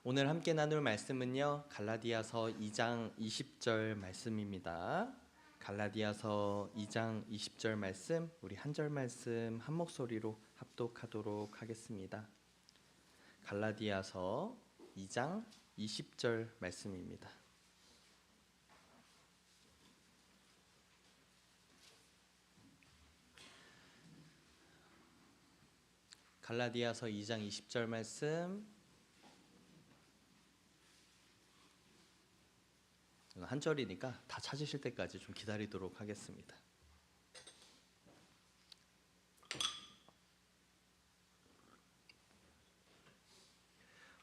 오늘 함께 나눌 말씀은요, 갈라디아서 2장 20절 말씀입니다. 갈라디아서 2장 20절 말씀, 우리 한 절 말씀 한 목소리로 합독하도록 하겠습니다. 갈라디아서 2장 20절 말씀입니다. 갈라디아서 2장 20절 말씀, 한 절이니까 다 찾으실 때까지 좀 기다리도록 하겠습니다.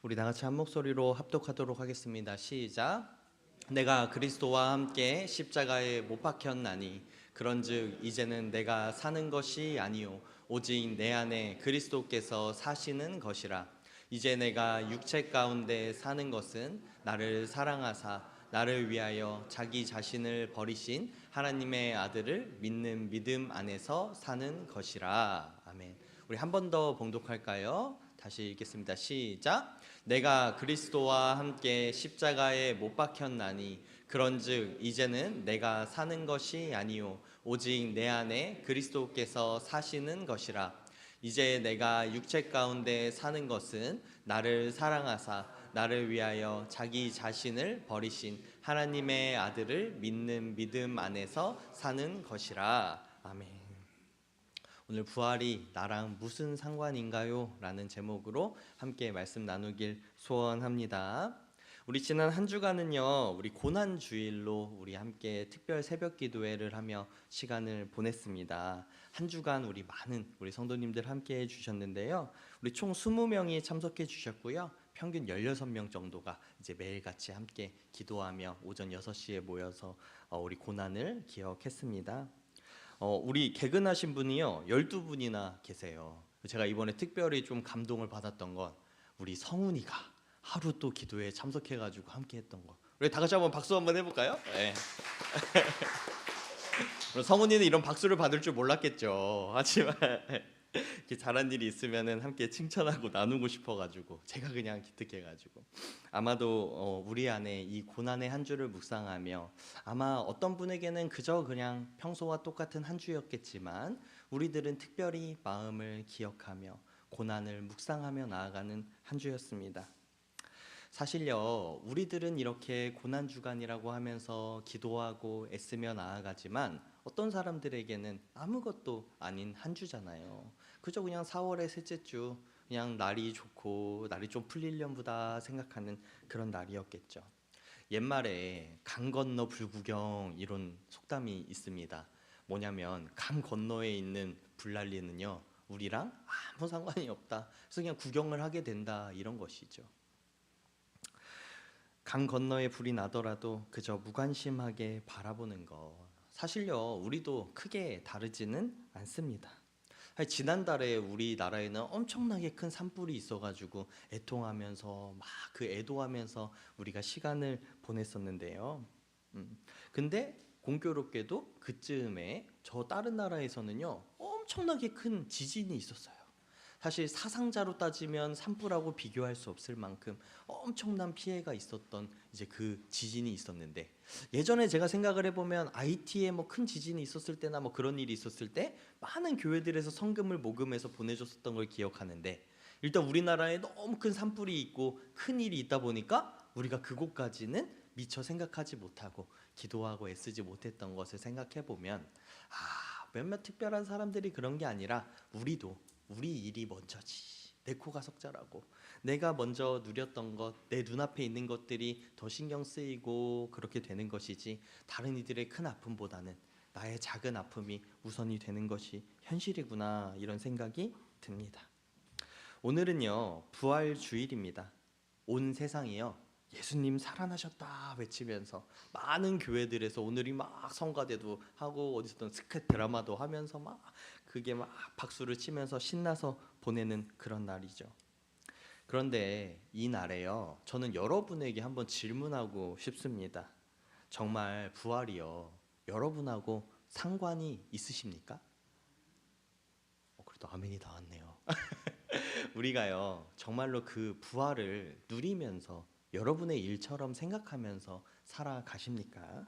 우리 다 같이 한 목소리로 합독하도록 하겠습니다. 시작. 내가 그리스도와 함께 십자가에 못 박혔나니 그런즉 이제는 내가 사는 것이 아니요 오직 내 안에 그리스도께서 사시는 것이라. 이제 내가 육체 가운데 사는 것은 나를 사랑하사 나를 위하여 자기 자신을 버리신 하나님의 아들을 믿는 믿음 안에서 사는 것이라. 아멘. 우리 한 번 더 봉독할까요? 다시 읽겠습니다. 시작. 내가 그리스도와 함께 십자가에 못 박혔나니 그런즉 이제는 내가 사는 것이 아니요 오직 내 안에 그리스도께서 사시는 것이라. 이제 내가 육체 가운데 사는 것은 나를 사랑하사 나를 위하여 자기 자신을 버리신 하나님의 아들을 믿는 믿음 안에서 사는 것이라. 아멘. 오늘 부활이 나랑 무슨 상관인가요? 라는 제목으로 함께 말씀 나누길 소원합니다. 우리 지난 한 주간은요, 우리 고난주일로 우리 함께 특별 새벽 기도회를 하며 시간을 보냈습니다. 한 주간 우리 많은 우리 성도님들 함께 해주셨는데요, 우리 총 20명이 참석해 주셨고요, 평균 16명 정도가 이제 매일 같이 함께 기도하며 오전 6시에 모여서 우리 고난을 기억했습니다. 우리 개근하신 분이요 12분이나 계세요. 제가 이번에 특별히 좀 감동을 받았던 건 우리 성훈이가 하루 또 기도에 참석해가지고 함께했던 거. 우리 다 같이 한번 박수 한번 해볼까요? 네. 성훈이는 이런 박수를 받을 줄 몰랐겠죠. 하지만 이렇게 잘한 일이 있으면은 함께 칭찬하고 나누고 싶어가지고 제가 그냥 기특해가지고 아마도 우리 안에 이 고난의 한 주를 묵상하며 아마 어떤 분에게는 그저 그냥 평소와 똑같은 한 주였겠지만 우리들은 특별히 마음을 기억하며 고난을 묵상하며 나아가는 한 주였습니다. 사실요, 우리들은 이렇게 고난주간이라고 하면서 기도하고 애쓰며 나아가지만 어떤 사람들에게는 아무것도 아닌 한 주잖아요. 그저 그냥 4월의 셋째 주, 그냥 날이 좋고 날이 좀 풀리려보다 생각하는 그런 날이었겠죠. 옛말에 강 건너 불구경 이런 속담이 있습니다. 뭐냐면 강 건너에 있는 불난리는요, 우리랑 아무 상관이 없다. 그래서 그냥 구경을 하게 된다, 이런 것이죠. 강 건너에 불이 나더라도 그저 무관심하게 바라보는 것, 사실요 우리도 크게 다르지는 않습니다. 지난달에 우리나라에는 엄청나게 큰 산불이 있어가지고 애통하면서 막 그 애도하면서 우리가 시간을 보냈었는데요. 근데 공교롭게도 그쯤에 저 다른 나라에서는요 엄청나게 큰 지진이 있었어요. 사실 사상자로 따지면 산불하고 비교할 수 없을 만큼 엄청난 피해가 있었던 이제 그 지진이 있었는데, 예전에 제가 생각을 해보면 IT에 뭐 큰 지진이 있었을 때나 뭐 그런 일이 있었을 때 많은 교회들에서 성금을 모금해서 보내줬었던 걸 기억하는데, 일단 우리나라에 너무 큰 산불이 있고 큰 일이 있다 보니까 우리가 그곳까지는 미처 생각하지 못하고 기도하고 애쓰지 못했던 것을 생각해보면 몇몇 특별한 사람들이 그런 게 아니라 우리도 우리 일이 먼저지, 내 코가 석자라고 내가 먼저 누렸던 것, 내 눈앞에 있는 것들이 더 신경 쓰이고 그렇게 되는 것이지 다른 이들의 큰 아픔보다는 나의 작은 아픔이 우선이 되는 것이 현실이구나, 이런 생각이 듭니다. 오늘은요 부활주일입니다. 온 세상이요 예수님 살아나셨다 외치면서 많은 교회들에서 오늘이 막 성가대도 하고 어디서든 스케 드라마도 하면서 막 그게 막 박수를 치면서 신나서 보내는 그런 날이죠. 그런데 이 날에요 저는 여러분에게 한번 질문하고 싶습니다. 정말 부활이요 여러분하고 상관이 있으십니까? 그래도 아멘이 나왔네요. 우리가요 정말로 그 부활을 누리면서 여러분의 일처럼 생각하면서 살아가십니까?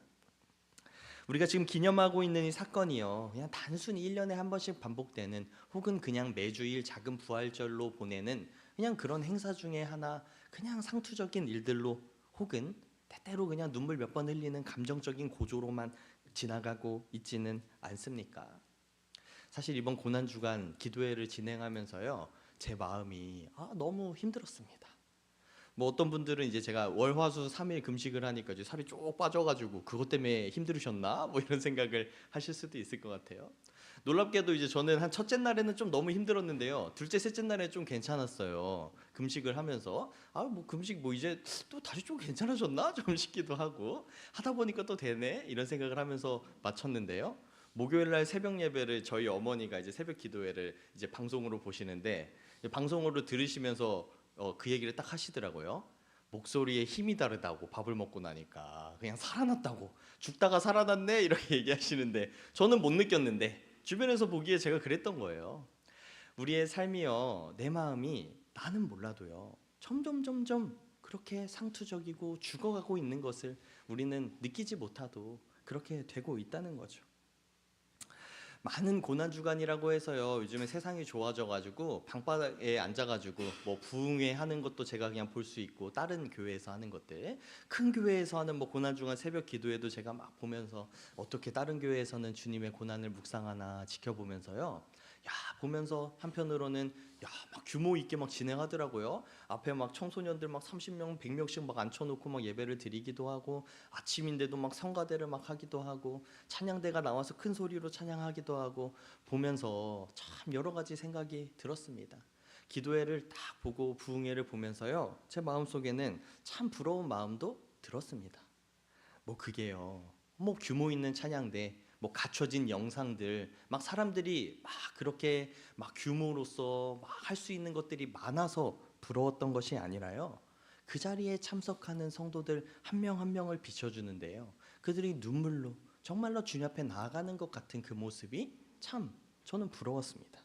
우리가 지금 기념하고 있는 이 사건이요 그냥 단순히 1년에 한 번씩 반복되는 혹은 그냥 매주일 작은 부활절로 보내는 그냥 그런 행사 중에 하나, 그냥 상투적인 일들로 혹은 때때로 그냥 눈물 몇 번 흘리는 감정적인 고조로만 지나가고 있지는 않습니까? 사실 이번 고난주간 기도회를 진행하면서요 제 마음이 너무 힘들었습니다. 뭐 어떤 분들은 이제 제가 월화수 3일 금식을 하니까 이제 살이 쭉 빠져가지고 그것 때문에 힘들으셨나? 뭐 이런 생각을 하실 수도 있을 것 같아요. 놀랍게도 이제 저는 한 첫째 날에는 좀 너무 힘들었는데요. 둘째, 셋째 날에 좀 괜찮았어요. 금식을 하면서 뭐 금식 뭐 이제 또 다시 좀 괜찮아졌나? 좀 싶기도 하고 하다 보니까 또 되네 이런 생각을 하면서 마쳤는데요. 목요일 날 새벽 예배를 저희 어머니가 이제 새벽 기도회를 이제 방송으로 보시는데 방송으로 들으시면서 그 얘기를 딱 하시더라고요. 목소리에 힘이 다르다고 밥을 먹고 나니까 그냥 살아났다고 죽다가 살아났네 이렇게 얘기하시는데 저는 못 느꼈는데 주변에서 보기에 제가 그랬던 거예요. 우리의 삶이요 내 마음이 나는 몰라도요 점점 그렇게 상투적이고 죽어가고 있는 것을 우리는 느끼지 못하도 그렇게 되고 있다는 거죠. 많은 고난 주간이라고 해서요 요즘에 세상이 좋아져가지고 방바닥에 앉아가지고 뭐 부흥회 하는 것도 제가 그냥 볼 수 있고 다른 교회에서 하는 것들, 큰 교회에서 하는 뭐 고난 주간 새벽 기도회도 제가 막 보면서 어떻게 다른 교회에서는 주님의 고난을 묵상하나 지켜보면서요 보면서 한편으로는 막 규모 있게 막 진행하더라고요. 앞에 막 청소년들 막 30명 100명씩 막 앉혀놓고 막 예배를 드리기도 하고 아침인데도 막 성가대를 막 하기도 하고 찬양대가 나와서 큰 소리로 찬양하기도 하고 보면서 참 여러 가지 생각이 들었습니다. 기도회를 딱 보고 부흥회를 보면서요 제 마음속에는 참 부러운 마음도 들었습니다. 뭐 그게요 뭐 규모 있는 찬양대, 뭐 갖춰진 영상들, 막 사람들이 막 그렇게 막 규모로서 막 할 수 있는 것들이 많아서 부러웠던 것이 아니라요 그 자리에 참석하는 성도들 한 명 한 명을 비춰주는데요 그들이 눈물로 정말로 주님 앞에 나아가는 것 같은 그 모습이 참 저는 부러웠습니다.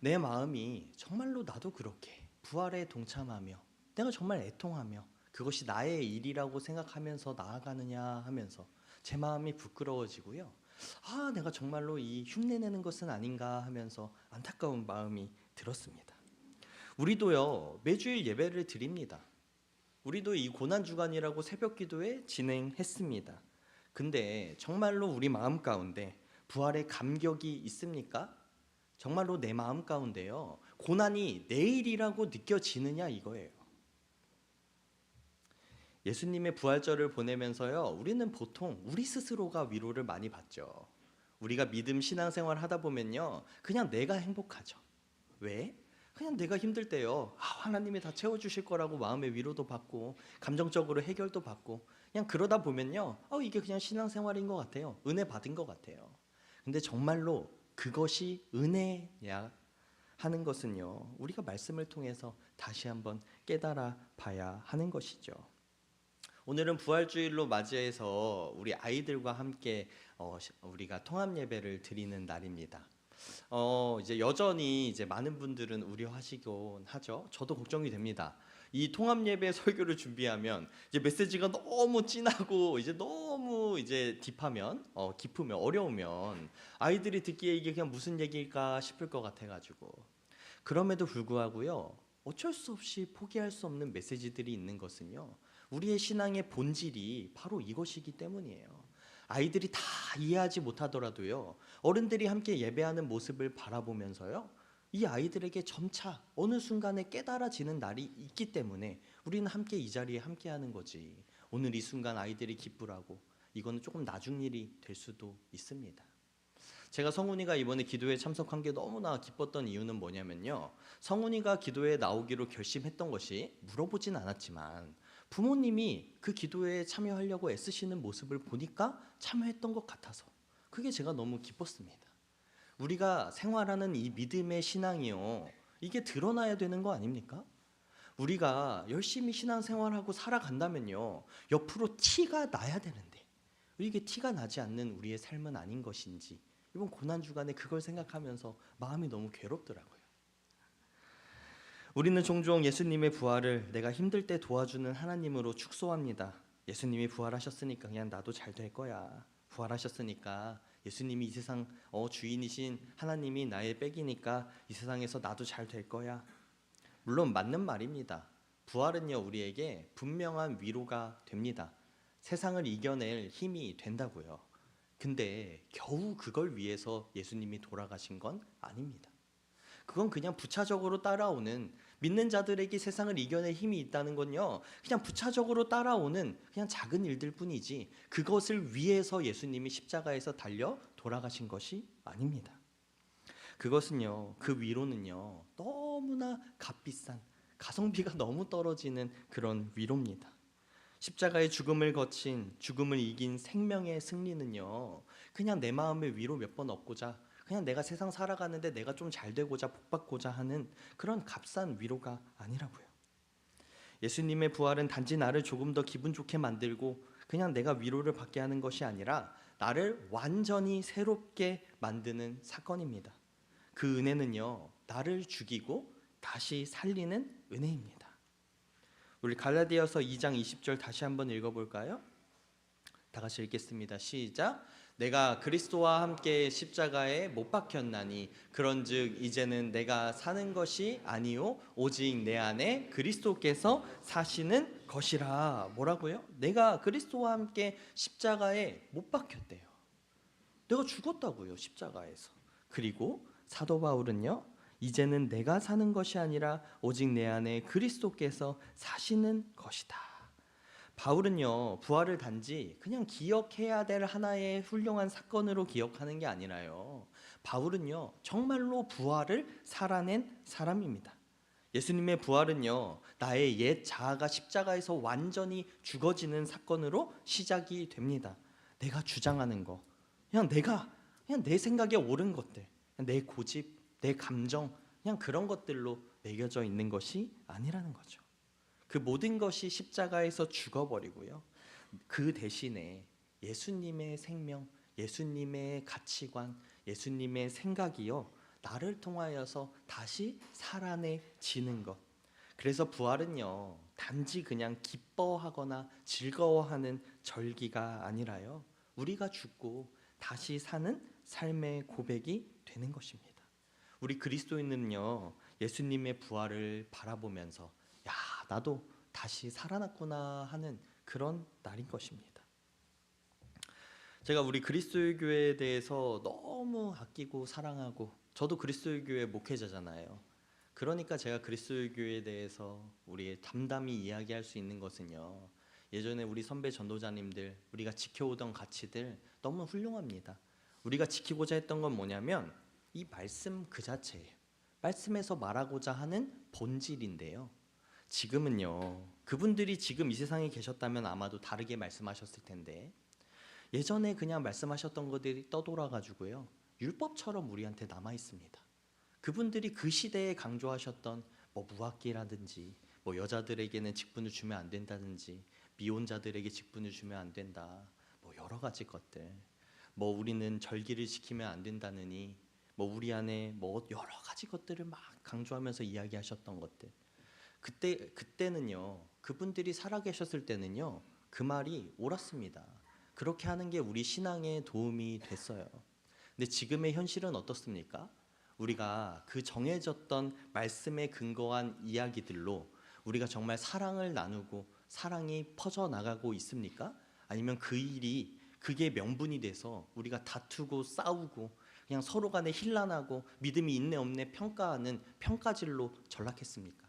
내 마음이 정말로 나도 그렇게 부활에 동참하며 내가 정말 애통하며 그것이 나의 일이라고 생각하면서 나아가느냐 하면서 제 마음이 부끄러워지고요. 내가 정말로 이 흉내내는 것은 아닌가 하면서 안타까운 마음이 들었습니다. 우리도요 매주일 예배를 드립니다. 우리도 이 고난주간이라고 새벽기도회 진행했습니다. 근데 정말로 우리 마음 가운데 부활의 감격이 있습니까? 정말로 내 마음 가운데요 고난이 내일이라고 느껴지느냐 이거예요. 예수님의 부활절을 보내면서요 우리는 보통 우리 스스로가 위로를 많이 받죠. 우리가 믿음 신앙생활 하다 보면요 그냥 내가 행복하죠. 왜? 그냥 내가 힘들 때요 하나님이 다 채워주실 거라고 마음의 위로도 받고 감정적으로 해결도 받고 그냥 그러다 보면요 이게 그냥 신앙생활인 것 같아요. 은혜 받은 것 같아요. 근데 정말로 그것이 은혜냐 하는 것은요 우리가 말씀을 통해서 다시 한번 깨달아 봐야 하는 것이죠. 오늘은 부활주일로 맞이해서 우리 아이들과 함께 우리가 통합 예배를 드리는 날입니다. 이제 여전히 이제 많은 분들은 우려하시곤 하죠. 저도 걱정이 됩니다. 이 통합 예배 설교를 준비하면 이제 메시지가 너무 진하고 이제 너무 이제 딥하면 깊으면 어려우면 아이들이 듣기에 이게 그냥 무슨 얘기일까 싶을 것 같아가지고 그럼에도 불구하고요 어쩔 수 없이 포기할 수 없는 메시지들이 있는 것은요 우리의 신앙의 본질이 바로 이것이기 때문이에요. 아이들이 다 이해하지 못하더라도요 어른들이 함께 예배하는 모습을 바라보면서요 이 아이들에게 점차 어느 순간에 깨달아지는 날이 있기 때문에 우리는 함께 이 자리에 함께하는 거지, 오늘 이 순간 아이들이 기쁘라고 이거는 조금 나중 일이 될 수도 있습니다. 제가 성훈이가 이번에 기도에 참석한 게 너무나 기뻤던 이유는 뭐냐면요 성훈이가 기도에 나오기로 결심했던 것이 물어보진 않았지만 부모님이 그 기도에 참여하려고 애쓰시는 모습을 보니까 참여했던 것 같아서 그게 제가 너무 기뻤습니다. 우리가 생활하는 이 믿음의 신앙이요 이게 드러나야 되는 거 아닙니까? 우리가 열심히 신앙생활하고 살아간다면요 옆으로 티가 나야 되는데 이게 티가 나지 않는 우리의 삶은 아닌 것인지 이번 고난주간에 그걸 생각하면서 마음이 너무 괴롭더라고요. 우리는 종종 예수님의 부활을 내가 힘들 때 도와주는 하나님으로 축소합니다. 예수님이 부활하셨으니까 그냥 나도 잘 될 거야. 부활하셨으니까 예수님이 이 세상 주인이신 하나님이 나의 백이니까 이 세상에서 나도 잘 될 거야. 물론 맞는 말입니다. 부활은요, 우리에게 분명한 위로가 됩니다. 세상을 이겨낼 힘이 된다고요. 근데 겨우 그걸 위해서 예수님이 돌아가신 건 아닙니다. 그건 그냥 부차적으로 따라오는, 믿는 자들에게 세상을 이겨낼 힘이 있다는 건요, 그냥 부차적으로 따라오는 그냥 작은 일들 뿐이지, 그것을 위해서 예수님이 십자가에서 달려 돌아가신 것이 아닙니다. 그것은요, 그 위로는요, 너무나 값비싼, 가성비가 너무 떨어지는 그런 위로입니다. 십자가의 죽음을 거친, 죽음을 이긴 생명의 승리는요, 그냥 내 마음에 위로 몇 번 얻고자, 그냥 내가 세상 살아가는데 내가 좀 잘 되고자, 복받고자 하는 그런 값싼 위로가 아니라고요. 예수님의 부활은 단지 나를 조금 더 기분 좋게 만들고 그냥 내가 위로를 받게 하는 것이 아니라 나를 완전히 새롭게 만드는 사건입니다. 그 은혜는요, 나를 죽이고 다시 살리는 은혜입니다. 우리 갈라디아서 2장 20절 다시 한번 읽어볼까요? 다 같이 읽겠습니다. 시작. 내가 그리스도와 함께 십자가에 못 박혔나니 그런즉 이제는 내가 사는 것이 아니요 오직 내 안에 그리스도께서 사시는 것이라. 뭐라고요? 내가 그리스도와 함께 십자가에 못 박혔대요. 내가 죽었다고요, 십자가에서. 그리고 사도 바울은요, 이제는 내가 사는 것이 아니라 오직 내 안에 그리스도께서 사시는 것이다. 바울은요, 부활을 단지 그냥 기억해야 될 하나의 훌륭한 사건으로 기억하는 게 아니라요, 바울은요, 정말로 부활을 살아낸 사람입니다. 예수님의 부활은요, 나의 옛 자아가 십자가에서 완전히 죽어지는 사건으로 시작이 됩니다. 내가 주장하는 거, 그냥 내 생각에 옳은 것들, 내 고집, 내 감정, 그냥 그런 것들로 매겨져 있는 것이 아니라는 거죠. 그 모든 것이 십자가에서 죽어버리고요, 그 대신에 예수님의 생명, 예수님의 가치관, 예수님의 생각이요, 나를 통하여서 다시 살아내지는 것. 그래서 부활은요, 단지 그냥 기뻐하거나 즐거워하는 절기가 아니라요, 우리가 죽고 다시 사는 삶의 고백이 되는 것입니다. 우리 그리스도인은요, 예수님의 부활을 바라보면서 야, 나도 다시 살아났구나 하는 그런 날인 것입니다. 제가 우리 그리스도의 교회에 대해서 너무 아끼고 사랑하고, 저도 그리스도의 교회 목회자잖아요. 그러니까 제가 그리스도의 교회에 대해서 우리 담담히 이야기할 수 있는 것은요, 예전에 우리 선배 전도자님들, 우리가 지켜오던 가치들 너무 훌륭합니다. 우리가 지키고자 했던 건 뭐냐면 이 말씀 그 자체예요. 말씀에서 말하고자 하는 본질인데요, 지금은요, 그분들이 지금 이 세상에 계셨다면 아마도 다르게 말씀하셨을 텐데, 예전에 그냥 말씀하셨던 것들이 떠돌아가지고요, 율법처럼 우리한테 남아 있습니다. 그분들이 그 시대에 강조하셨던 무학기라든지, 여자들에게는 직분을 주면 안 된다든지, 미혼자들에게 직분을 주면 안 된다, 여러 가지 것들, 우리는 절기를 지키면 안 된다느니, 우리 안에 여러 가지 것들을 막 강조하면서 이야기하셨던 것들, 그때는요, 그분들이 살아계셨을 때는요, 그 말이 옳았습니다. 그렇게 하는 게 우리 신앙에 도움이 됐어요. 근데 지금의 현실은 어떻습니까? 우리가 그 정해졌던 말씀에 근거한 이야기들로 우리가 정말 사랑을 나누고 사랑이 퍼져나가고 있습니까? 아니면 그게 명분이 돼서 우리가 다투고 싸우고 그냥 서로 간에 힐난하고 믿음이 있네 없네 평가하는 평가질로 전락했습니까?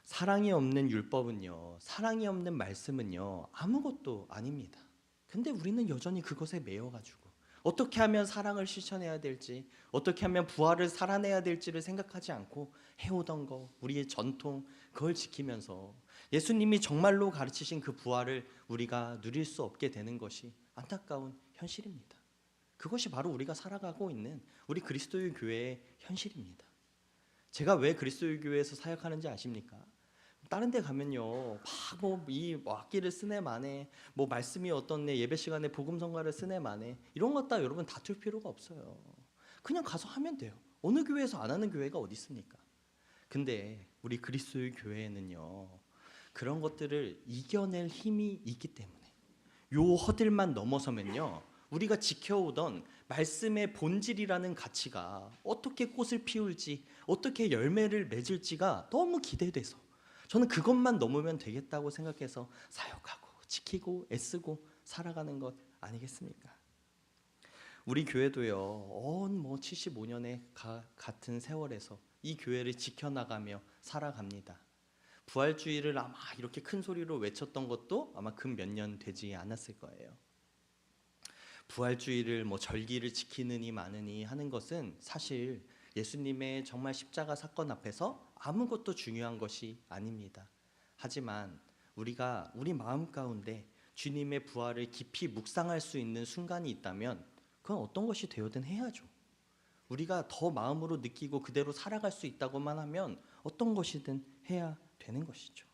사랑이 없는 율법은요, 사랑이 없는 말씀은요, 아무것도 아닙니다. 근데 우리는 여전히 그것에 매여가지고 어떻게 하면 사랑을 실천해야 될지, 어떻게 하면 부활을 살아내야 될지를 생각하지 않고 해오던 거, 우리의 전통, 그걸 지키면서 예수님이 정말로 가르치신 그 부활을 우리가 누릴 수 없게 되는 것이 안타까운 현실입니다. 그것이 바로 우리가 살아가고 있는 우리 그리스도의 교회의 현실입니다. 제가 왜 그리스도의 교회에서 사역하는지 아십니까? 다른 데 가면요, 이 악기를 쓰네 마네, 말씀이 어떻네, 예배 시간에 복음 성가를 쓰네 마네, 이런 것 다 여러분 다툴 필요가 없어요. 그냥 가서 하면 돼요. 어느 교회에서 안 하는 교회가 어디 있습니까? 근데 우리 그리스도의 교회에는요, 그런 것들을 이겨낼 힘이 있기 때문에 요 허들만 넘어서면요, 우리가 지켜오던 말씀의 본질이라는 가치가 어떻게 꽃을 피울지, 어떻게 열매를 맺을지가 너무 기대돼서 저는 그것만 넘으면 되겠다고 생각해서 사역하고 지키고 애쓰고 살아가는 것 아니겠습니까? 우리 교회도요, 75년의 같은 세월에서 이 교회를 지켜나가며 살아갑니다. 부활주의를 아마 이렇게 큰 소리로 외쳤던 것도 아마 근 몇 년 되지 않았을 거예요. 부활주의를 절기를 지키느니 마느니 하는 것은 사실 예수님의 정말 십자가 사건 앞에서 아무것도 중요한 것이 아닙니다. 하지만 우리가 우리 마음 가운데 주님의 부활을 깊이 묵상할 수 있는 순간이 있다면 그건 어떤 것이 되어든 해야죠. 우리가 더 마음으로 느끼고 그대로 살아갈 수 있다고만 하면 어떤 것이든 해야 되는 것이죠.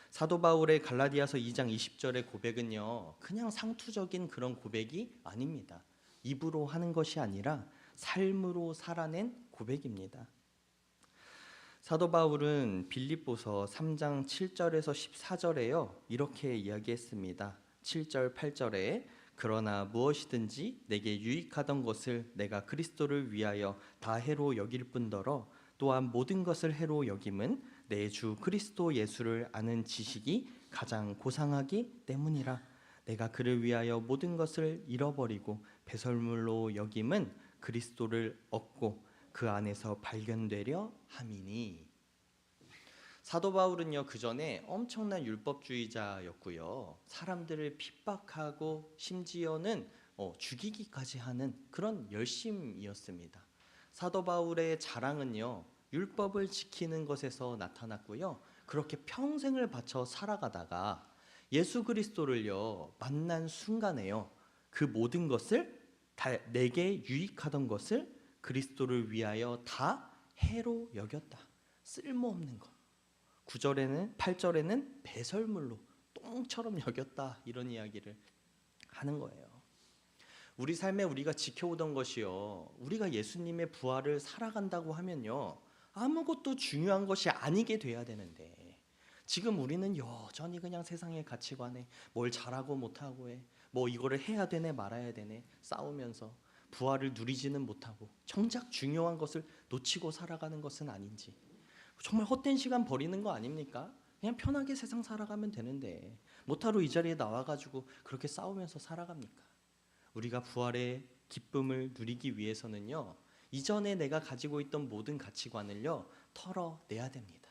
사도 바울의 갈라디아서 2장 20절의 고백은요, 그냥 상투적인 그런 고백이 아닙니다. 입으로 하는 것이 아니라 삶으로 살아낸 고백입니다. 사도 바울은 빌립보서 3장 7절에서 14절에요, 이렇게 이야기했습니다. 7절 8절에 그러나 무엇이든지 내게 유익하던 것을 내가 그리스도를 위하여 다 해로 여길 뿐더러 또한 모든 것을 해로 여김은 내 주 그리스도 예수를 아는 지식이 가장 고상하기 때문이라. 내가 그를 위하여 모든 것을 잃어버리고 배설물로 여김은 그리스도를 얻고 그 안에서 발견되려 함이니. 사도 바울은요, 그 전에 엄청난 율법주의자였고요, 사람들을 핍박하고 심지어는 죽이기까지 하는 그런 열심이었습니다. 사도 바울의 자랑은요, 율법을 지키는 것에서 나타났고요, 그렇게 평생을 바쳐 살아가다가 예수 그리스도를요 만난 순간에요, 그 모든 것을 내게 유익하던 것을 그리스도를 위하여 다 해로 여겼다. 쓸모없는 것. 9절에는 8절에는 배설물로 똥처럼 여겼다, 이런 이야기를 하는 거예요. 우리 삶에 우리가 지켜오던 것이요, 우리가 예수님의 부활을 살아간다고 하면요, 아무것도 중요한 것이 아니게 돼야 되는데 지금 우리는 여전히 그냥 세상의 가치관에 뭘 잘하고 못하고 해, 이거를 해야 되네 말아야 되네 싸우면서 부활을 누리지는 못하고 정작 중요한 것을 놓치고 살아가는 것은 아닌지, 정말 헛된 시간 버리는 거 아닙니까? 그냥 편하게 세상 살아가면 되는데 못하러 이 자리에 나와가지고 그렇게 싸우면서 살아갑니까? 우리가 부활의 기쁨을 누리기 위해서는요, 이전에 내가 가지고 있던 모든 가치관을요 털어내야 됩니다.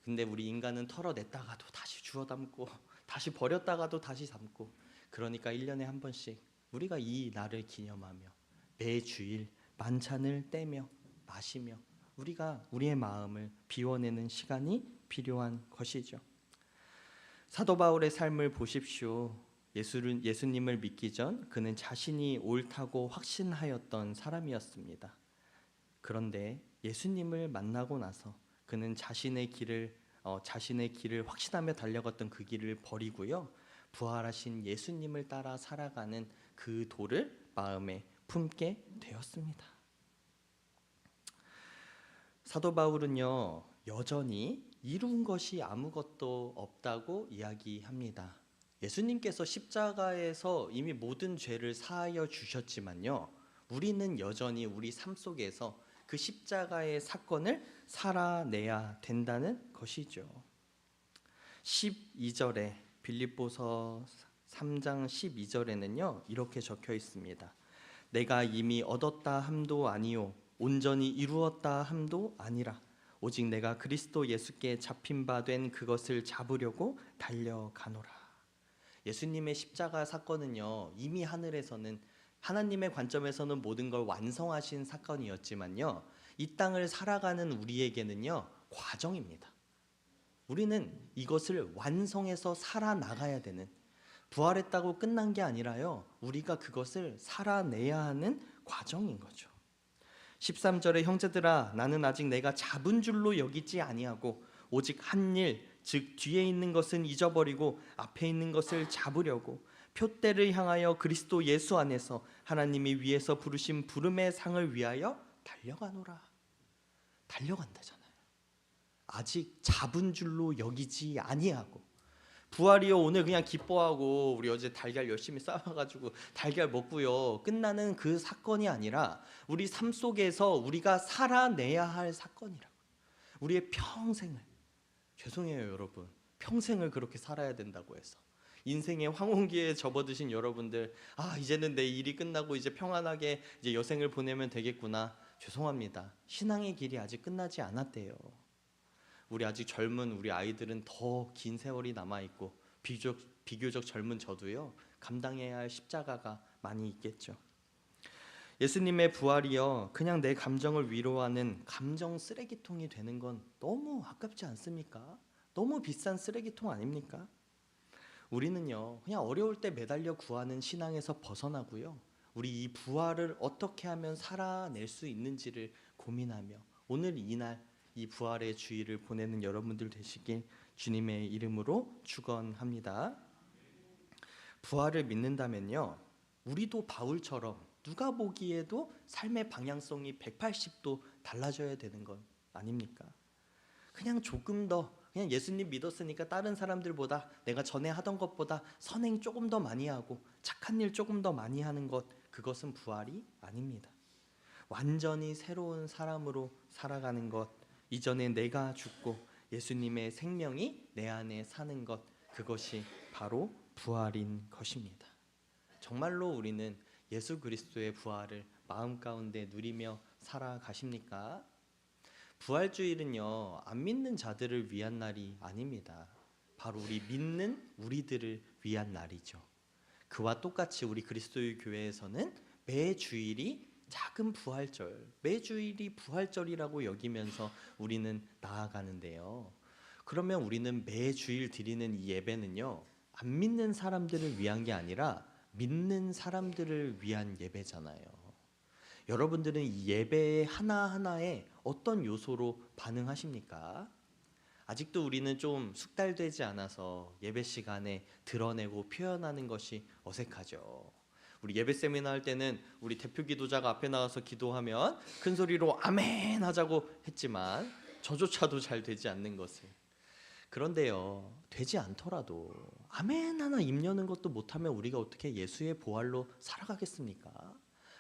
근데 우리 인간은 털어냈다가도 다시 주워 담고 다시 버렸다가도 다시 담고, 그러니까 1년에 한 번씩 우리가 이 날을 기념하며 매주일 만찬을 떼며 마시며 우리가 우리의 마음을 비워내는 시간이 필요한 것이죠. 사도 바울의 삶을 보십시오. 예수님을 믿기 전 그는 자신이 옳다고 확신하였던 사람이었습니다. 그런데 예수님을 만나고 나서 그는 자신의 길을 확신하며 달려갔던 그 길을 버리고요, 부활하신 예수님을 따라 살아가는 그 도를 마음에 품게 되었습니다. 사도 바울은요, 여전히 이룬 것이 아무것도 없다고 이야기합니다. 예수님께서 십자가에서 이미 모든 죄를 사하여 주셨지만요, 우리는 여전히 우리 삶 속에서 그 십자가의 사건을 살아내야 된다는 것이죠. 12절에 빌립보서 3장 12절에는요 이렇게 적혀 있습니다. 내가 이미 얻었다 함도 아니요 온전히 이루었다 함도 아니라 오직 내가 그리스도 예수께 잡힌 바 된 그것을 잡으려고 달려가노라. 예수님의 십자가 사건은요, 이미 하늘에서는 하나님의 관점에서는 모든 걸 완성하신 사건이었지만요, 이 땅을 살아가는 우리에게는요 과정입니다. 우리는 이것을 완성해서 살아나가야 되는, 부활했다고 끝난 게 아니라요, 우리가 그것을 살아내야 하는 과정인 거죠. 13절에 형제들아 나는 아직 내가 잡은 줄로 여기지 아니하고 오직 한 일, 즉 뒤에 있는 것은 잊어버리고 앞에 있는 것을 잡으려고 표대를 향하여 그리스도 예수 안에서 하나님이 위에서 부르신 부름의 상을 위하여 달려가노라. 달려간다잖아요. 아직 잡은 줄로 여기지 아니하고, 부활이요 오늘 그냥 기뻐하고 우리 어제 달걀 열심히 쌓아가지고 달걀 먹고요 끝나는 그 사건이 아니라 우리 삶 속에서 우리가 살아내야 할 사건이라고. 우리의 평생을, 죄송해요 여러분, 평생을 그렇게 살아야 된다고 해서 인생의 황혼기에 접어드신 여러분들, 이제는 내 일이 끝나고 이제 평안하게 이제 여생을 보내면 되겠구나. 죄송합니다. 신앙의 길이 아직 끝나지 않았대요. 우리 아직 젊은 우리 아이들은 더 긴 세월이 남아있고 비교적 젊은 저도요 감당해야 할 십자가가 많이 있겠죠. 예수님의 부활이요 그냥 내 감정을 위로하는 감정 쓰레기통이 되는 건 너무 아깝지 않습니까? 너무 비싼 쓰레기통 아닙니까? 우리는요 그냥 어려울 때 매달려 구하는 신앙에서 벗어나고요, 우리 이 부활을 어떻게 하면 살아낼 수 있는지를 고민하며 오늘 이날 이 부활의 주일을 보내는 여러분들 되시길 주님의 이름으로 축원합니다. 부활을 믿는다면요 우리도 바울처럼 누가 보기에도 삶의 방향성이 180도 달라져야 되는 건 아닙니까? 그냥 조금 더 그냥 예수님 믿었으니까 다른 사람들보다 내가 전에 하던 것보다 선행 조금 더 많이 하고 착한 일 조금 더 많이 하는 것, 그것은 부활이 아닙니다. 완전히 새로운 사람으로 살아가는 것, 이전에 내가 죽고 예수님의 생명이 내 안에 사는 것, 그것이 바로 부활인 것입니다. 정말로 우리는 예수 그리스도의 부활을 마음 가운데 누리며 살아가십니까? 부활주일은요 안 믿는 자들을 위한 날이 아닙니다. 바로 우리 믿는 우리들을 위한 날이죠. 그와 똑같이 우리 그리스도의 교회에서는 매 주일이 작은 부활절, 매 주일이 부활절이라고 여기면서 우리는 나아가는데요, 그러면 우리는 매 주일 드리는 이 예배는요 안 믿는 사람들을 위한 게 아니라 믿는 사람들을 위한 예배잖아요. 여러분들은 이 예배의 하나하나에 어떤 요소로 반응하십니까? 아직도 우리는 좀 숙달되지 않아서 예배 시간에 드러내고 표현하는 것이 어색하죠. 우리 예배 세미나 할 때는 우리 대표 기도자가 앞에 나와서 기도하면 큰 소리로 아멘 하자고 했지만 저조차도 잘 되지 않는 것을. 그런데요 되지 않더라도 아멘 하나 입 여는 것도 못하면 우리가 어떻게 예수의 보활로 살아가겠습니까?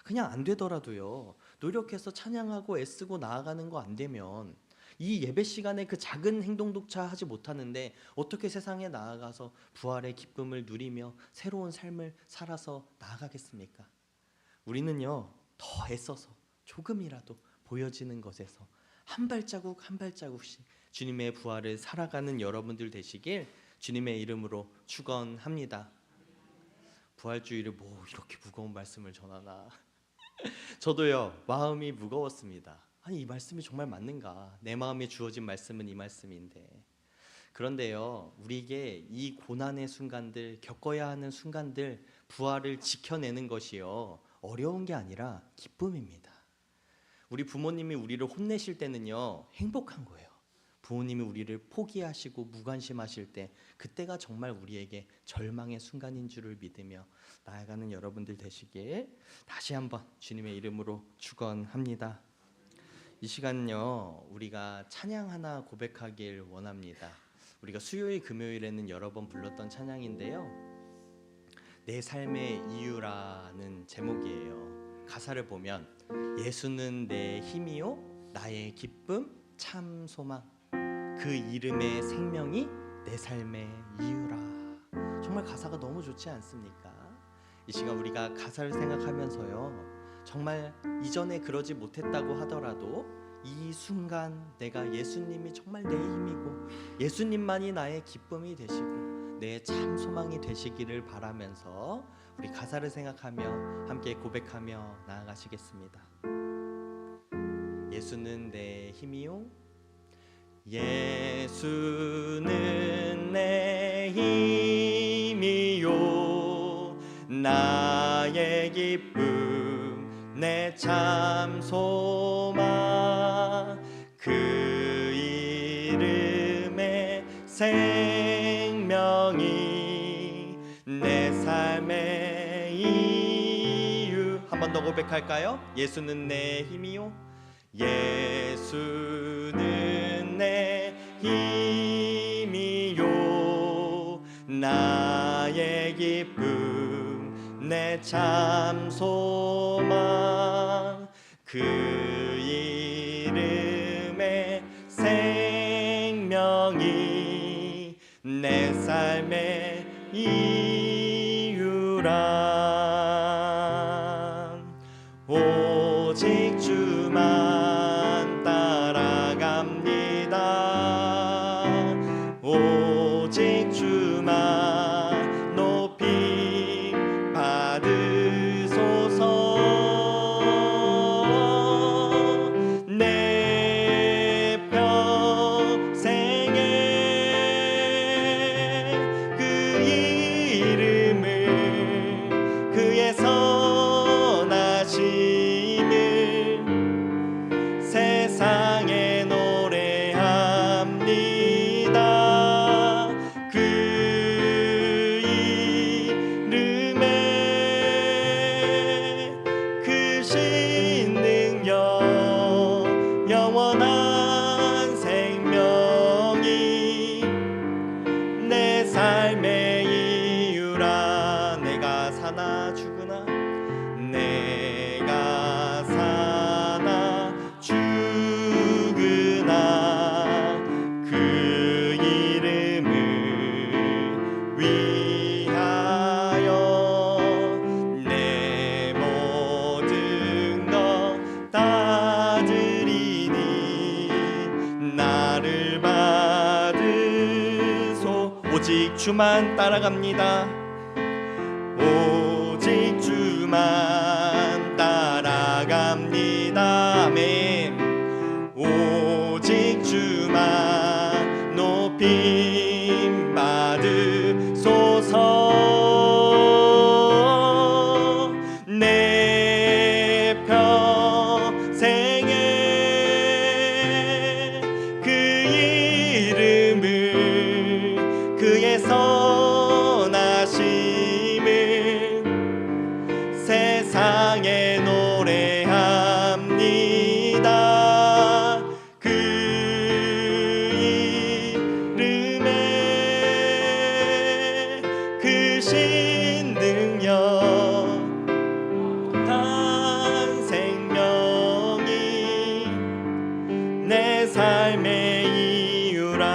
그냥 안 되더라도요 노력해서 찬양하고 애쓰고 나아가는 거 안 되면 이 예배 시간에 그 작은 행동조차 하지 못하는데 어떻게 세상에 나아가서 부활의 기쁨을 누리며 새로운 삶을 살아서 나아가겠습니까? 우리는요 더 애써서 조금이라도 보여지는 것에서 한 발자국 한 발자국씩 주님의 부활을 살아가는 여러분들 되시길 주님의 이름으로 축원합니다. 부활주일에 뭐 이렇게 무거운 말씀을 전하나 저도요 마음이 무거웠습니다. 아니 이 말씀이 정말 맞는가? 내 마음에 주어진 말씀은 이 말씀인데. 그런데요 우리에게 이 고난의 순간들, 겪어야 하는 순간들, 부활을 지켜내는 것이요 어려운 게 아니라 기쁨입니다. 우리 부모님이 우리를 혼내실 때는요 행복한 거예요. 부모님이 우리를 포기하시고 무관심하실 때 그때가 정말 우리에게 절망의 순간인 줄을 믿으며 나아가는 여러분들 되시길 다시 한번 주님의 이름으로 축원합니다. 이 시간은요 우리가 찬양 하나 고백하길 원합니다. 우리가 수요일 금요일에는 여러 번 불렀던 찬양인데요, 내 삶의 이유라는 제목이에요. 가사를 보면 예수는 내 힘이요 나의 기쁨 참 소망, 그 이름의 생명이 내 삶의 이유라. 정말 가사가 너무 좋지 않습니까? 이 시간 우리가 가사를 생각하면서요 정말 이전에 그러지 못했다고 하더라도 이 순간 내가 예수님이 정말 내 힘이고 예수님만이 나의 기쁨이 되시고 내 참 소망이 되시기를 바라면서 우리 가사를 생각하며 함께 고백하며 나아가시겠습니다. 예수는 내 힘이요 예수는 내 힘이요 나의 기쁨 내 참 소망, 그 이름의 생명이 내 삶의 이유. 한 번 더 고백할까요? 예수는 내 힘이요 예수는 내 힘이요 나의 기쁨 내 참 소망 그 이름의 생명이 내 삶의 이유라 오직 주만 따라갑니다 오직 주만 높이 받으소서 내 평생에 그 이름을 그의 선하심을 세상에 노래합니다 그 이름에 크신 능력 영원한 생명이 내 삶의 이유라 내가 사나 죽으나 내가 사나 죽으나 그 이름을 위하여 내 모든 것 다 드리니 나를 받으소 오직 주만 따라갑니다 오직 주만 따라갑니다 아멘 오직 주만 높이 받으소서 내 평생에 그 이름을 그의 선하심을 세상에 노래합니다 그 이름에 크신 능력 한 생명이 내 삶의 이유라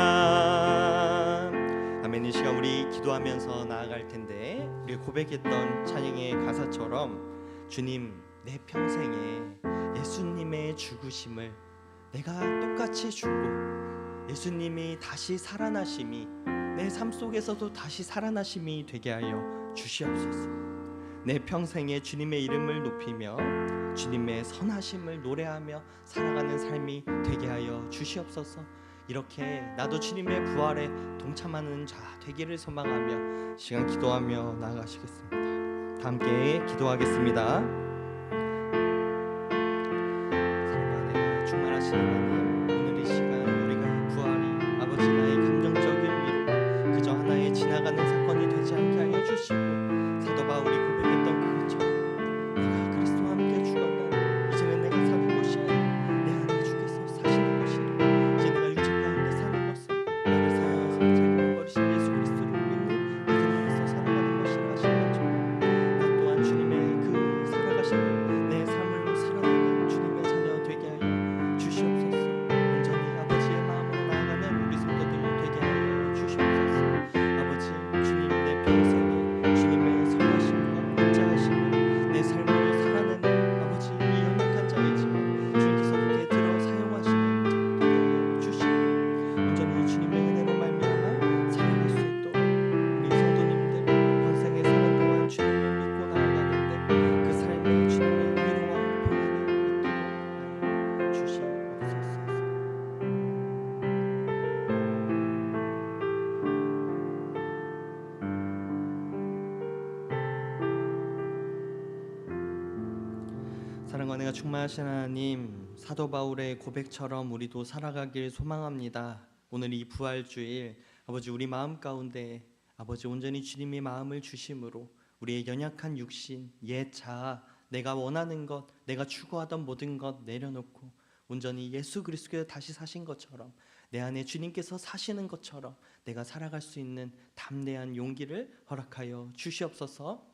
아멘 이 시간 우리 기도하면서 나아갈 텐데 우리 고백했던 찬양의 가사처럼 주님 내 평생에 예수님의 죽으심을 내가 똑같이 죽고 예수님이 다시 살아나심이 내 삶 속에서도 다시 살아나심이 되게 하여 주시옵소서 내 평생에 주님의 이름을 높이며 주님의 선하심을 노래하며 살아가는 삶이 되게 하여 주시옵소서 이렇게 나도 주님의 부활에 동참하는 자 되기를 소망하며 시간 기도하며 나아가시겠습니다 다 함께 기도하겠습니다 사랑하는 충만하신 하나님 오늘 이 시간 우리가 부활이 아버지 나의 감정적인 위로가 그저 하나의 지나가는 사건이 되지 않게 하여 주시고 사도 바울이 고백했던 그것처럼 내가 그리스도와 함께 죽었나니 이제는 내가 사는 것이 아니라 내 안에 주께서 사시는 것이라 이제 내가 육체 가운데 사는 것은 나를 사랑하사 제거한 버리신 예수 그리스도를 믿는 믿음 안에서 살아가는 것이라 하신 것처럼 나 또한 주님의 그 살아가심을 내 삶으로 살아내는 주님의 자녀 되게 하여 주시옵소서 온전히 아버지의 마음으로 나아가는 우리 성도들 되게 하여 주시옵소서 아버지 주님 내 평생에 주님의 선하심과 인자하심을 내 삶으로 살아내는 아버지 이 연약한 자이지만 주님께서 그렇게 들어 사용하시는 자 되게 하여 주시고 온전히 주님의 은혜로 말미암아 살아갈 수 있도록 우리 성도님들 평생에 사는 동안 주님을 믿고 나아가는데 그 삶에 주님의 위로와 평안이 있도록 하여 주시옵소서 사랑과 은혜가 충만하신 하나님 사도 바울의 고백처럼 우리도 살아가길 소망합니다 오늘 이 부활주일 아버지 우리 마음 가운데 아버지 온전히 주님이 마음을 주심으로 우리의 연약한 육신 옛 자아 내가 원하는 것 내가 추구하던 모든 것 내려놓고 온전히 예수 그리스도께서 다시 사신 것처럼 내 안에 주님께서 사시는 것처럼 내가 살아갈 수 있는 담대한 용기를 허락하여 주시옵소서.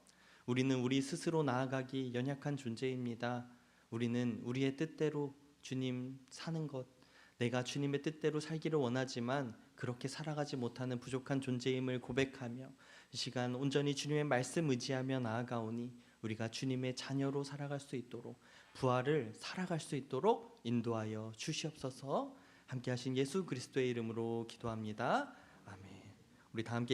우리는 우리 스스로 나아가기 연약한 존재입니다. 우리는 우리의 뜻대로 주님 사는 것, 내가 주님의 뜻대로 살기를 원하지만 그렇게 살아가지 못하는 부족한 존재임을 고백하며 이 시간 온전히 주님의 말씀 의지하며 나아가오니 우리가 주님의 자녀로 살아갈 수 있도록, 부활을 살아갈 수 있도록 인도하여 주시옵소서. 함께 하신 예수 그리스도의 이름으로 기도합니다. 아멘. 우리 다 함께